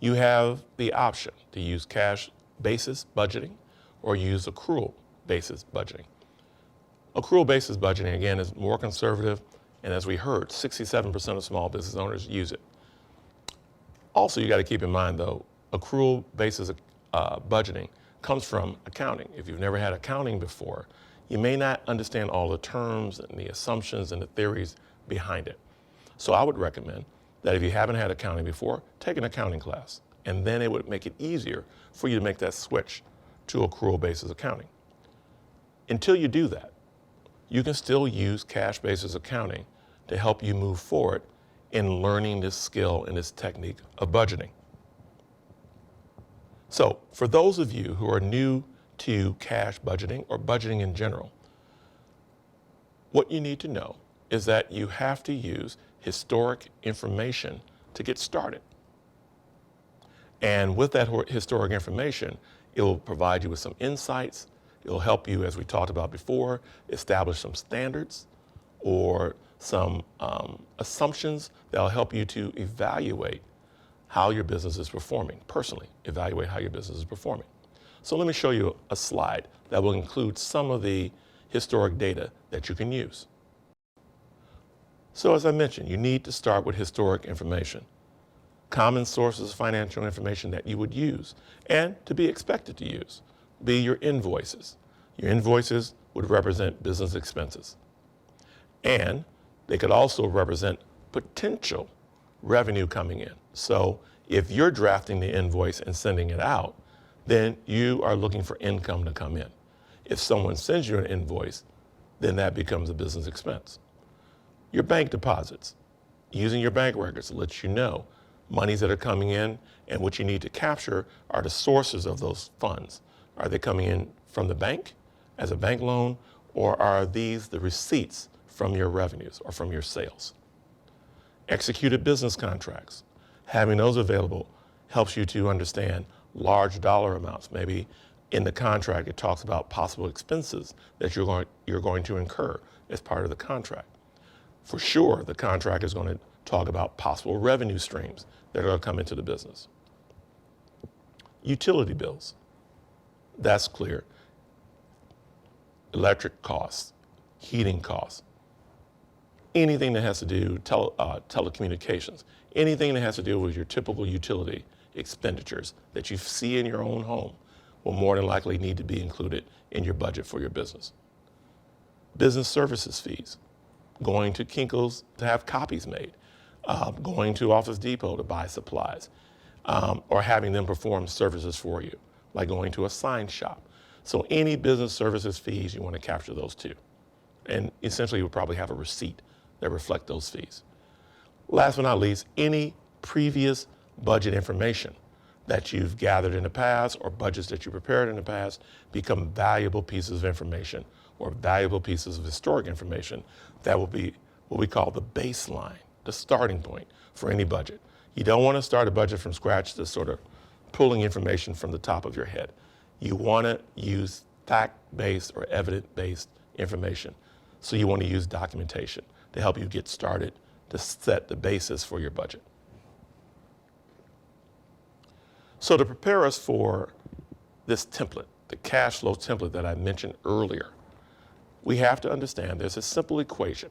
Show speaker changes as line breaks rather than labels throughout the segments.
You have the option to use cash basis budgeting or use accrual basis budgeting. Accrual basis budgeting, again, is more conservative, and as we heard, 67% of small business owners use it. Also, you got to keep in mind, though, accrual basis budgeting comes from accounting. If you've never had accounting before, you may not understand all the terms and the assumptions and the theories behind it. So I would recommend that if you haven't had accounting before, take an accounting class, and then it would make it easier for you to make that switch to accrual basis accounting. Until you do that, you can still use cash basis accounting to help you move forward in learning this skill and this technique of budgeting. So for those of you who are new to cash budgeting or budgeting in general, what you need to know is that you have to use historic information to get started. And with that historic information, it will provide you with some insights. It'll help you, as we talked about before, establish some standards or some assumptions that'll help you to evaluate how your business is performing, personally evaluate how your business is performing. So let me show you a slide that will include some of the historic data that you can use. So as I mentioned, you need to start with historic information, common sources of financial information that you would use and to be expected to use, be your invoices. Your invoices would represent business expenses. And they could also represent potential revenue coming in. So if you're drafting the invoice and sending it out, then you are looking for income to come in. If someone sends you an invoice, then that becomes a business expense. Your bank deposits, using your bank records lets you know monies that are coming in, and what you need to capture are the sources of those funds. Are they coming in from the bank as a bank loan, or are these the receipts from your revenues or from your sales? Executed business contracts, having those available helps you to understand large dollar amounts. Maybe in the contract it talks about possible expenses that you're going to incur as part of the contract. For sure, the contract is going to talk about possible revenue streams that are going to come into the business. Utility bills, that's clear. Electric costs, heating costs, anything that has to do telecommunications, anything that has to do with your typical utility expenditures that you see in your own home will more than likely need to be included in your budget for your business. Business services fees, going to Kinko's to have copies made, going to Office Depot to buy supplies, or having them perform services for you, like going to a sign shop. So any business services fees, you want to capture those too. And essentially you'll probably have a receipt that reflect those fees. Last but not least, any previous budget information that you've gathered in the past or budgets that you prepared in the past become valuable pieces of information or valuable pieces of historic information that will be what we call the baseline, the starting point for any budget. You don't want to start a budget from scratch, just sort of pulling information from the top of your head. You want to use fact-based or evidence-based information. So you want to use documentation to help you get started to set the basis for your budget. So to prepare us for this template, the cash flow template that I mentioned earlier, we have to understand there's a simple equation.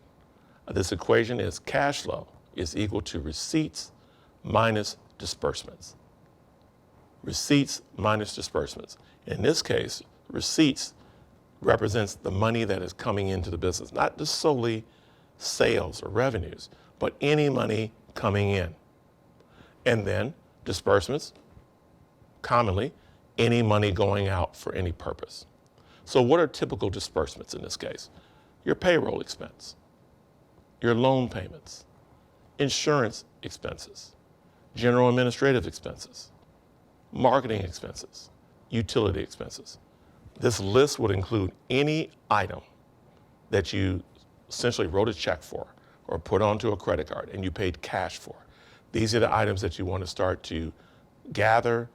This equation is cash flow is equal to receipts minus disbursements. Receipts minus disbursements. In this case, receipts represents the money that is coming into the business, not just solely sales or revenues, but any money coming in. And then disbursements, commonly, any money going out for any purpose. So what are typical disbursements in this case? Your payroll expense, your loan payments, insurance expenses, general administrative expenses, marketing expenses, utility expenses. This list would include any item that you essentially wrote a check for or put onto a credit card and you paid cash for. These are the items that you want to start to gather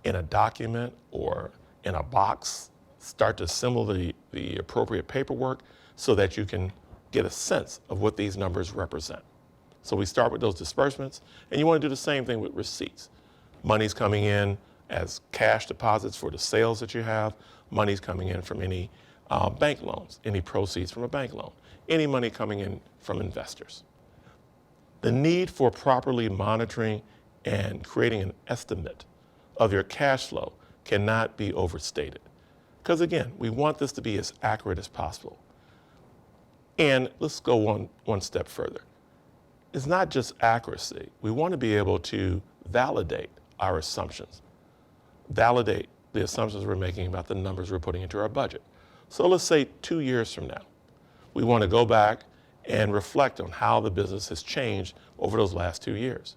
in a document or in a box, start to assemble the appropriate paperwork so that you can get a sense of what these numbers represent. So we start with those disbursements, and you want to do the same thing with receipts. Money's coming in as cash deposits for the sales that you have. Money's coming in from any bank loans, any proceeds from a bank loan, any money coming in from investors. The need for properly monitoring and creating an estimate of your cash flow cannot be overstated. Because again, we want this to be as accurate as possible. And let's go one step further. It's not just accuracy. We want to be able to validate our assumptions, validate the assumptions we're making about the numbers we're putting into our budget. So let's say 2 years from now, we want to go back and reflect on how the business has changed over those last 2 years.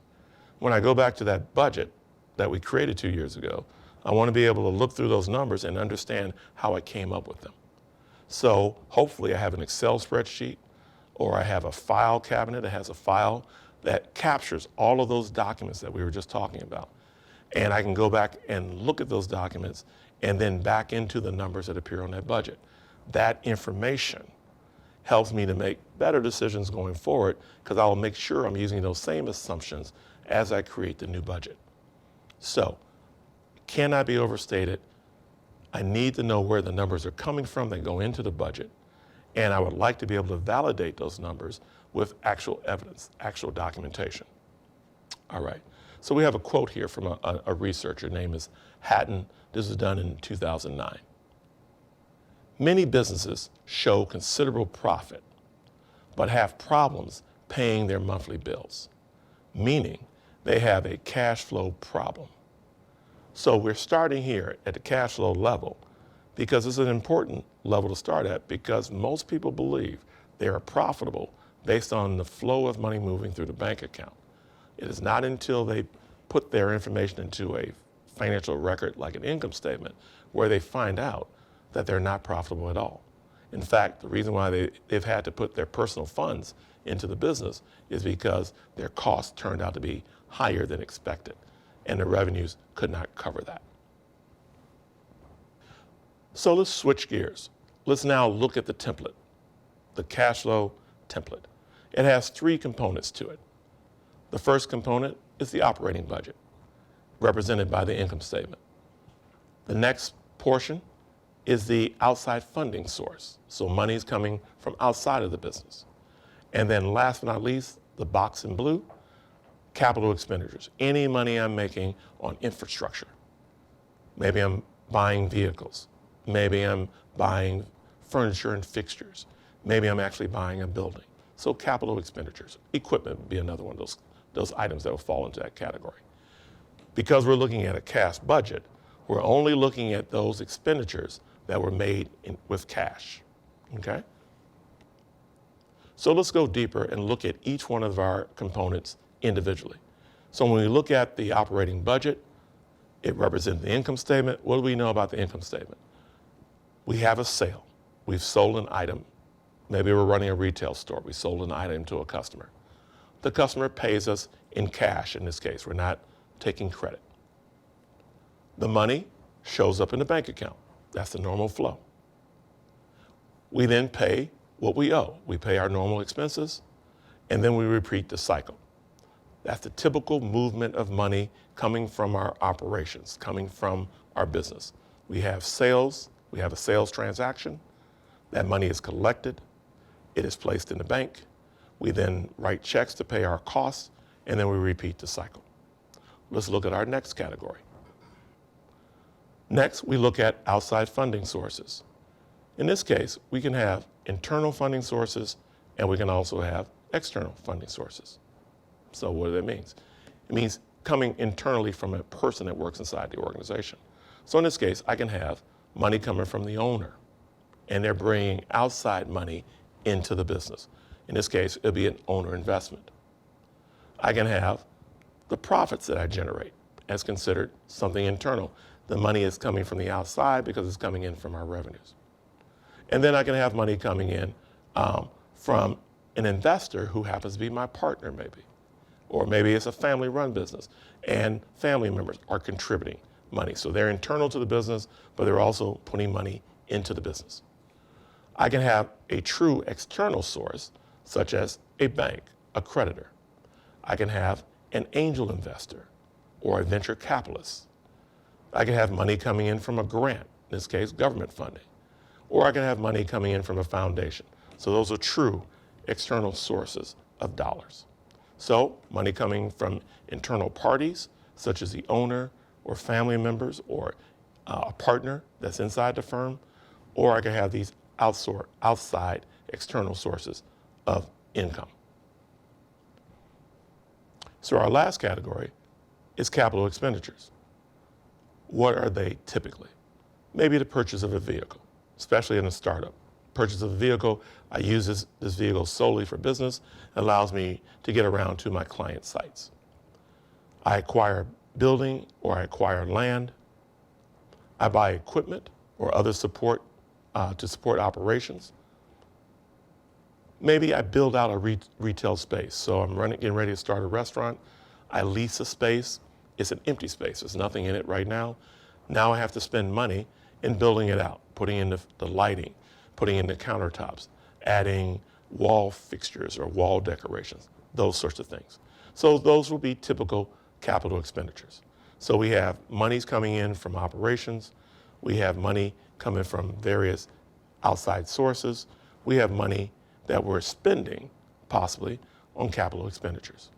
When I go back to that budget that we created 2 years ago, I want to be able to look through those numbers and understand how I came up with them. So hopefully I have an Excel spreadsheet, or I have a file cabinet that has a file that captures all of those documents that we were just talking about. And I can go back and look at those documents and then back into the numbers that appear on that budget. That information helps me to make better decisions going forward, because I will make sure I'm using those same assumptions as I create the new budget. So, cannot be overstated. I need to know where the numbers are coming from that go into the budget, and I would like to be able to validate those numbers with actual evidence, actual documentation. All right, so we have a quote here from a researcher. Her name is Hatton. This was done in 2009. Many businesses show considerable profit, but have problems paying their monthly bills, meaning they have a cash flow problem. So we're starting here at the cash flow level because it's an important level to start at, because most people believe they are profitable based on the flow of money moving through the bank account. It is not until they put their information into a financial record like an income statement where they find out that they're not profitable at all. In fact, the reason why they've had to put their personal funds into the business is because their costs turned out to be higher than expected, and the revenues could not cover that. So let's switch gears. Let's now look at the template, the cash flow template. It has 3 components to it. The first component is the operating budget, represented by the income statement. The next portion is the outside funding source. So money is coming from outside of the business. And then last but not least, the box in blue, capital expenditures. Any money I'm making on infrastructure. Maybe I'm buying vehicles. Maybe I'm buying furniture and fixtures. Maybe I'm actually buying a building. So capital expenditures. Equipment would be another one of those items that will fall into that category. Because we're looking at a cash budget, we're only looking at those expenditures that were made with cash, okay? So let's go deeper and look at each one of our components individually. So when we look at the operating budget, it represents the income statement. What do we know about the income statement? We have a sale. We've sold an item. Maybe we're running a retail store. We sold an item to a customer. The customer pays us in cash in this case. We're not taking credit. The money shows up in the bank account. That's the normal flow. We then pay what we owe. We pay our normal expenses, and then we repeat the cycle. That's the typical movement of money coming from our operations, coming from our business. We have sales, we have a sales transaction. That money is collected, it is placed in the bank. We then write checks to pay our costs, and then we repeat the cycle. Let's look at our next category. Next, we look at outside funding sources. In this case, we can have internal funding sources, and we can also have external funding sources. So what that means? It means coming internally from a person that works inside the organization. So in this case, I can have money coming from the owner, and they're bringing outside money into the business. In this case, it'll be an owner investment. I can have the profits that I generate as considered something internal. The money is coming from the outside because it's coming in from our revenues. And then I can have money coming in from an investor who happens to be my partner maybe. Or maybe it's a family-run business and family members are contributing money. So they're internal to the business, but they're also putting money into the business. I can have a true external source, such as a bank, a creditor. I can have an angel investor or a venture capitalist. I can have money coming in from a grant, in this case, government funding, or I can have money coming in from a foundation. So those are true external sources of dollars. So money coming from internal parties, such as the owner or family members or a partner that's inside the firm, or I can have these outside external sources of income. So our last category is capital expenditures. What are they typically? Maybe the purchase of a vehicle, especially in a startup. Purchase of a vehicle, I use this vehicle solely for business. It allows me to get around to my client sites. I acquire building or I acquire land. I buy equipment or other support to support operations. Maybe I build out a retail space. So I'm getting ready to start a restaurant. I lease a space. It's an empty space. There's nothing in it right now. Now I have to spend money in building it out, putting in the lighting, putting in the countertops, adding wall fixtures or wall decorations, those sorts of things. So those will be typical capital expenditures. So we have monies coming in from operations. We have money coming from various outside sources. We have money that we're spending, possibly, on capital expenditures.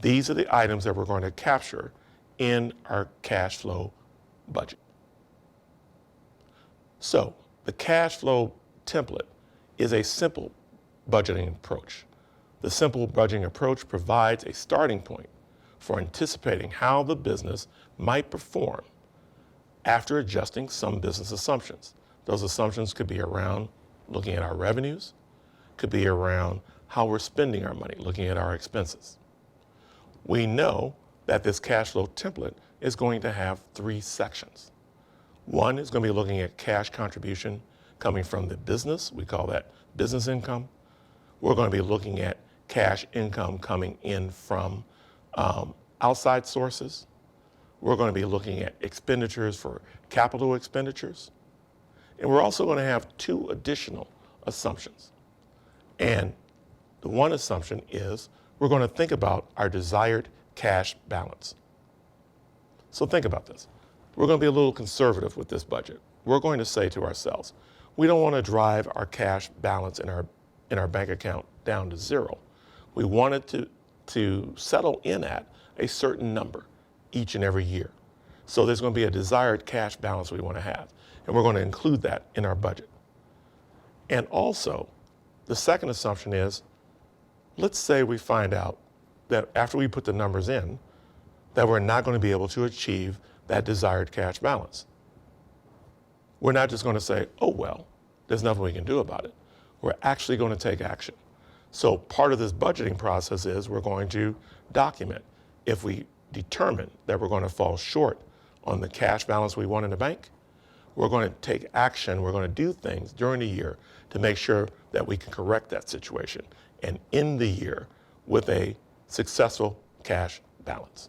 These are the items that we're going to capture in our cash flow budget. So the cash flow template is a simple budgeting approach. The simple budgeting approach provides a starting point for anticipating how the business might perform after adjusting some business assumptions. Those assumptions could be around looking at our revenues, could be around how we're spending our money, looking at our expenses. We know that this cash flow template is going to have 3 sections. One is going to be looking at cash contribution coming from the business. We call that business income. We're going to be looking at cash income coming in from outside sources. We're going to be looking at expenditures for capital expenditures. And we're also going to have 2 additional assumptions. And the one assumption is we're going to think about our desired cash balance. So think about this. We're going to be a little conservative with this budget. We're going to say to ourselves, we don't want to drive our cash balance in our bank account down to 0. We want it to settle in at a certain number each and every year. So there's going to be a desired cash balance we want to have, and we're going to include that in our budget. And also, the second assumption is, let's say we find out that after we put the numbers in, that we're not going to be able to achieve that desired cash balance. We're not just going to say, oh, well, there's nothing we can do about it. We're actually going to take action. So part of this budgeting process is we're going to document. If we determine that we're going to fall short on the cash balance we want in the bank, we're going to take action. We're going to do things during the year to make sure that we can correct that situation and end the year with a successful cash balance.